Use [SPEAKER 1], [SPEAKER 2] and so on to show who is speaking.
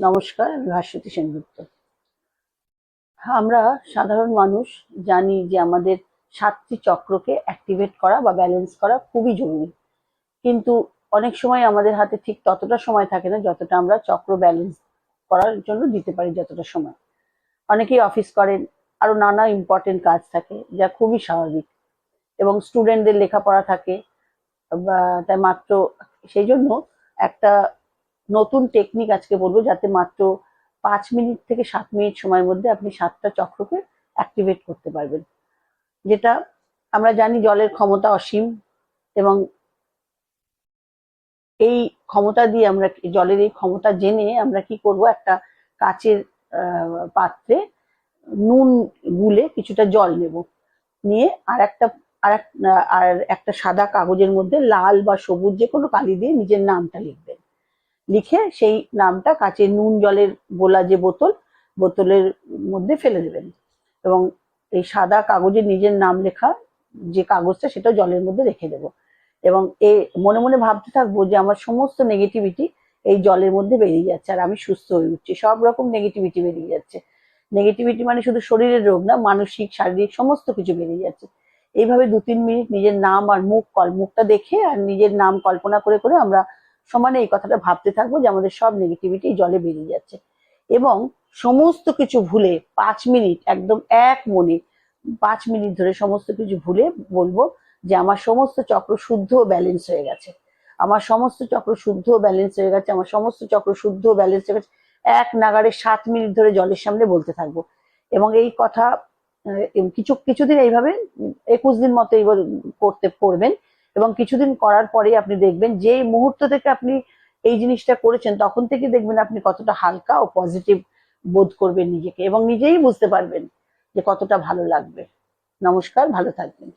[SPEAKER 1] নমস্কার, আমি ভাস্বতী সেনগুপ্ত। আমরা সাধারণ মানুষ জানি যে আমাদের ৭টি চক্রকে অ্যাক্টিভেট করা বা ব্যালেন্স করা খুবই জরুরি। কিন্তু অনেক সময় আমাদের হাতে ঠিক ততটা সময় থাকে না যতটা আমরা চক্র ব্যালেন্স করার জন্য দিতে পারি যতটা সময়। অনেকেই অফিস করেন, আরো নানা ইম্পর্টেন্ট কাজ থাকে যা খুবই স্বাভাবিক, এবং স্টুডেন্টদের লেখাপড়া থাকে, বা তাই মাত্র সেই জন্য একটা নতুন টেকনিক আজকে বলবো, যাতে মাত্র 5 মিনিট থেকে 7 মিনিট সময়ের মধ্যে আপনি 7টা চক্রকে অ্যাক্টিভেট করতে পারবেন। যেটা আমরা জানি জলের ক্ষমতা অসীম, এবং এই ক্ষমতা দিয়ে আমরা জলের এই ক্ষমতা জেনে আমরা কি করব, একটা কাচের পাত্রে নুন গুলে কিছুটা জল নেব, নিয়ে আর একটা সাদা কাগজের মধ্যে লাল বা সবুজ যে কোনো কালি দিয়ে নিজের নামটা লিখবেন। লিখে সেই নামটা কাচের নুন জলের গোলা যে বোতলের মধ্যে ফেলে দেবেন, এবং এই সাদা কাগজে নিজের নাম লেখা যে কাগজটা সেটা জলের মধ্যে রেখে দেবো, এবং মনে মনে ভাবতে থাকবো যে আমার সমস্ত নেগেটিভিটি এই জলের মধ্যে বেরিয়ে যাচ্ছে আর আমি সুস্থ হয়ে উঠছি, সব রকম নেগেটিভিটি বেরিয়ে যাচ্ছে। নেগেটিভিটি মানে শুধু শরীরের রোগ না, মানসিক শারীরিক সমস্ত কিছু বেরিয়ে যাচ্ছে। এইভাবে 2-3 মিনিট নিজের নাম আর মুখটা দেখে আর নিজের নাম কল্পনা করে করে আমরা সমানে এই কথাটা ভাবতে থাকবো যে আমাদের সব নেগেটিভিটি জলে বেরিয়ে যাচ্ছে। এবং সমস্ত কিছু ভুলে 5 মিনিট একদম এক মনে 5 মিনিট ধরে সমস্ত কিছু ভুলে বলবো যে আমার সমস্ত চক্র শুদ্ধ ব্যালেন্স হয়ে গেছে, আমার সমস্ত চক্র শুদ্ধ ব্যালেন্স হয়ে গেছে, আমার সমস্ত চক্র শুদ্ধ ব্যালেন্স হয়ে গেছে। এক নাগাড়ে 7 মিনিট ধরে জলের সামনে বলতে থাকবো, এবং এই কথা কিছুদিন এইভাবে 21 দিন মতো করবেন, এবং কিছুদিন করার পরে আপনি দেখবেন যে মুহূর্ত থেকে আপনি এই জিনিসটা করেছেন তখন থেকে দেখবেন আপনি কতটা হালকা ও পজিটিভ বোধ করবেন নিজেকে, এবং নিজেই বুঝতে পারবেন যে কতটা ভালো লাগবে। নমস্কার, ভালো থাকবেন।